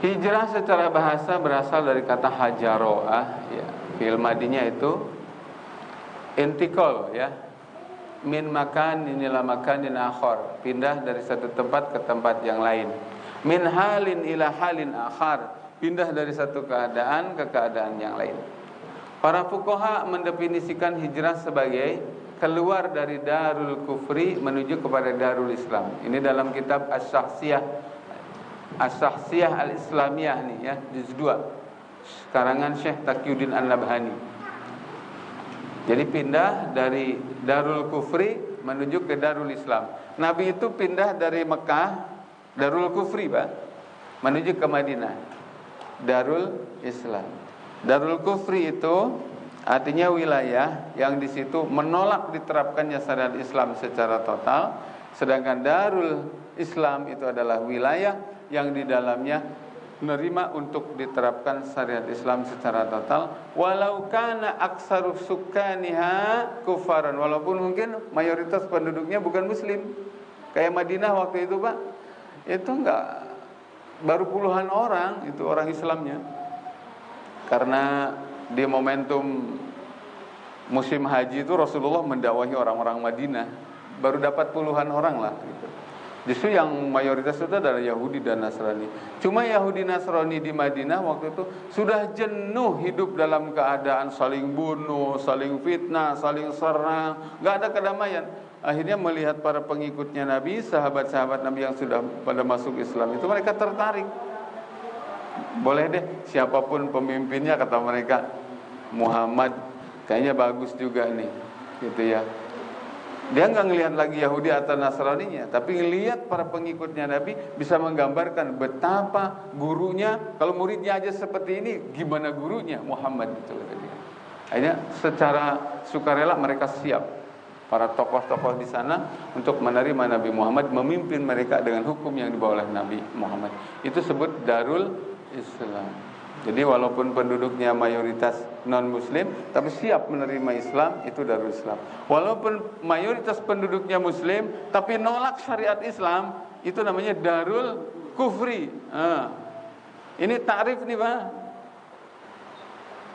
Hijrah secara bahasa berasal dari kata hajaroah, ya. Fi'il madinya itu intikal, ya. Min makan inilah makanin akhar, pindah dari satu tempat ke tempat yang lain. Min halin ila halin akhar, pindah dari satu keadaan ke keadaan yang lain. Para fuqaha mendefinisikan hijrah sebagai keluar dari darul kufri menuju kepada darul Islam. Ini dalam kitab As-Syakhsiyah Al-Islamiyah nih, ya, juz 2 karangan Syekh Taqiyuddin An-Nabhani. Jadi pindah dari darul kufri menuju ke darul Islam. Nabi itu pindah dari Mekah, darul kufri, Pak, menuju ke Madinah, darul Islam. Darul kufri itu artinya wilayah yang di situ menolak diterapkannya syariat Islam secara total, sedangkan darul Islam itu adalah wilayah yang di dalamnya menerima untuk diterapkan syariat Islam secara total, walau kana aksaru sukaniha kufaran, walaupun mungkin mayoritas penduduknya bukan muslim. Kayak Madinah waktu itu, Pak, itu enggak, baru puluhan orang itu orang Islamnya. Karena di momentum musim haji itu Rasulullah mendakwahi orang-orang Madinah, baru dapat puluhan orang lah gitu. Justru yang mayoritas itu adalah Yahudi dan Nasrani. Cuma Yahudi Nasrani di Madinah waktu itu sudah jenuh hidup dalam keadaan saling bunuh, saling fitnah, saling serang, nggak ada kedamaian. Akhirnya melihat para pengikutnya Nabi, sahabat-sahabat Nabi yang sudah pada masuk Islam itu, mereka tertarik. Boleh deh siapapun pemimpinnya, kata mereka, Muhammad kayaknya bagus juga nih, gitu ya. Dia nggak ngelihat lagi Yahudi atau Nasraninya, tapi ngelihat para pengikutnya Nabi bisa menggambarkan betapa gurunya, kalau muridnya aja seperti ini, gimana gurunya Muhammad itu. Akhirnya secara sukarela mereka siap, para tokoh-tokoh di sana, untuk menerima Nabi Muhammad, memimpin mereka dengan hukum yang dibawa oleh Nabi Muhammad. Itu sebut Darul Islam. Jadi walaupun penduduknya mayoritas non-muslim, tapi siap menerima Islam, itu Darul Islam. Walaupun mayoritas penduduknya muslim, tapi nolak syariat Islam, itu namanya Darul Kufri. Ini takrif nih, Pak.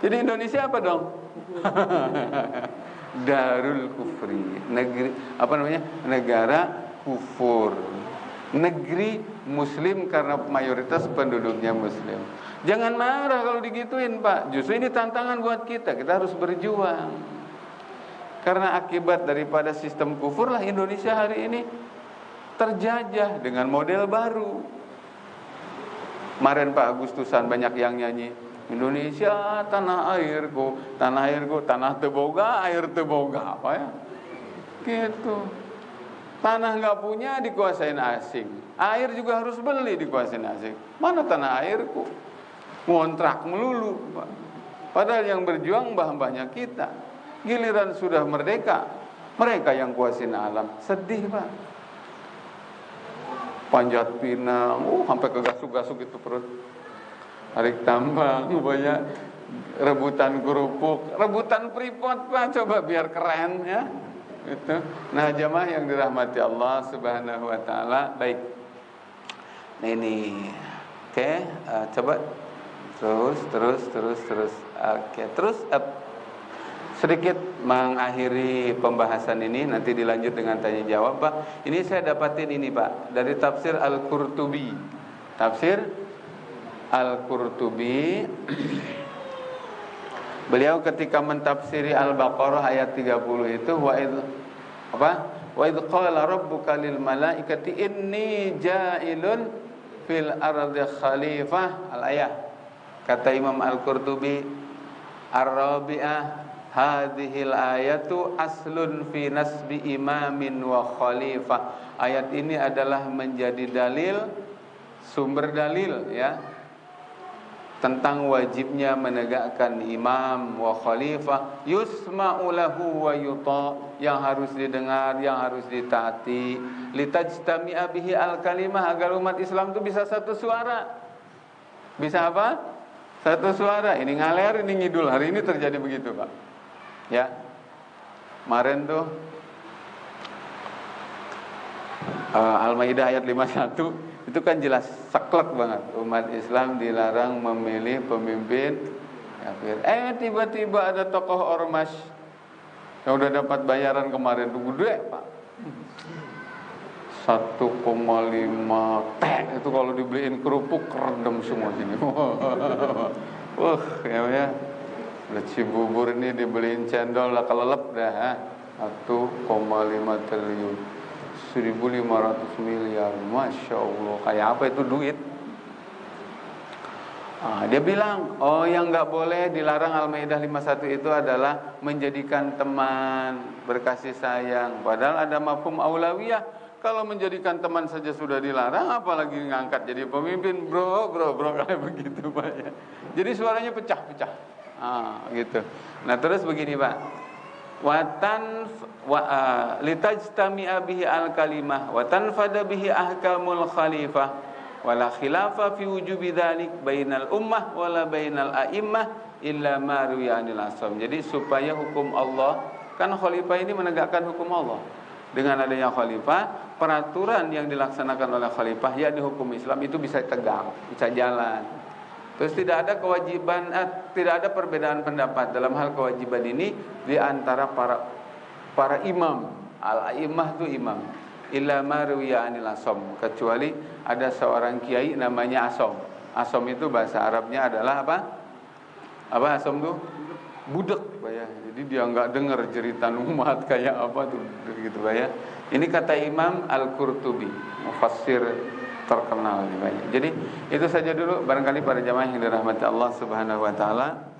Jadi Indonesia apa dong? Darul Kufri, negeri apa namanya? Negara kufur. Negeri muslim karena mayoritas penduduknya muslim. Jangan marah kalau digituin, Pak. Justru ini tantangan buat kita. Kita harus berjuang. Karena akibat daripada sistem kufur lah Indonesia hari ini terjajah dengan model baru. Kemarin Pak Agustusan banyak yang nyanyi, Indonesia tanah airku, tanah teboga, air teboga, apa ya? Gitu. Tanah nggak punya dikuasain asing, air juga harus beli dikuasain asing. Mana tanah airku? Ngontrak melulu, Pak. Padahal yang berjuang mbah-mbahnya kita. Giliran sudah merdeka, mereka yang kuasain alam. Sedih, Pak. Panjat Pinang, sampai kegasuk-gasuk itu perut. Tarik tambang, banyak rebutan kerupuk, rebutan Freeport, Pak. Coba biar keren, ya. Itu. Nah, jamaah yang dirahmati Allah Subhanahu wa taala, baik. Nah, ini. Oke, coba terus. Oke, terus sedikit mengakhiri pembahasan ini, nanti dilanjut dengan tanya jawab, Pak. Ini saya dapatin ini, Pak, dari tafsir Al-Qurtubi. Tafsir Al-Qurtubi. Beliau ketika mentafsiri Al-Baqarah ayat 30 itu, wa idh qala rabbuka lil malaikati inni ja'ilun fil ardi khalifah, al-ayah. Kata Imam Al-Qurtubi, ar-rabi'ah hadhil ayatu aslun fi nasbi imamin wa khalifah. Ayat ini adalah menjadi dalil, sumber dalil, ya, tentang wajibnya menegakkan imam wa khalifah, yusma'u lahu wa yuta, yang harus didengar, yang harus ditaati, litajtami'a bihi al-kalimah, agar umat Islam itu bisa satu suara. Bisa apa? Satu suara. Ini ngaler, ini ngidul. Hari ini terjadi begitu, Pak. Ya. Kemarin tuh Al-Maidah ayat 51 Itu kan jelas saklek banget. Umat Islam dilarang memilih pemimpin kafir. Tiba-tiba ada tokoh ormas yang udah dapat bayaran kemarin tuh gede, Pak. 1,5 T itu kalau dibeliin kerupuk kerendam semua sini. Wah, ya. Udah Cibubur ini dibeliin cendol lah kelelep dah. 1,5 triliun. 1.500 miliar. Masya Allah. Kayak apa itu duit? Dia bilang, yang nggak boleh dilarang Al-Maidah 51 itu adalah menjadikan teman, berkasih sayang. Padahal ada mafhum aulawiyah. Kalau menjadikan teman saja sudah dilarang, apalagi ngangkat jadi pemimpin, bro, kayak begitu Pak ya. Jadi suaranya pecah-pecah. Gitu. Nah terus begini Pak. Litajtami'a bihi al-kalimah wa tanfada bihi ahkamul khalifah wala khilafa fi wujubi dzalik bainal ummah wala bainal a'immah illa ma ruwiya anil asam. Jadi supaya hukum Allah, kan khalifah ini menegakkan hukum Allah. Dengan adanya khalifah, peraturan yang dilaksanakan oleh khalifah yakni hukum Islam itu bisa tegak, bisa jalan. Terus tidak ada kewajiban, tidak ada perbedaan pendapat dalam hal kewajiban ini di antara para imam. Al-a'immah itu imam. Illa ma ruwiya anil asom, kecuali ada seorang kiai namanya Asom. Asom itu bahasa Arabnya adalah apa? Apa Asom itu? Budek, Pak ya. Jadi dia enggak dengar jeritan umat kayak apa tuh gitu, Pak ya. Ini kata Imam Al-Qurtubi, mufassir terkenal nih, Pak. Jadi itu saja dulu barangkali para jamaah yang dirahmati Allah Subhanahu wa taala.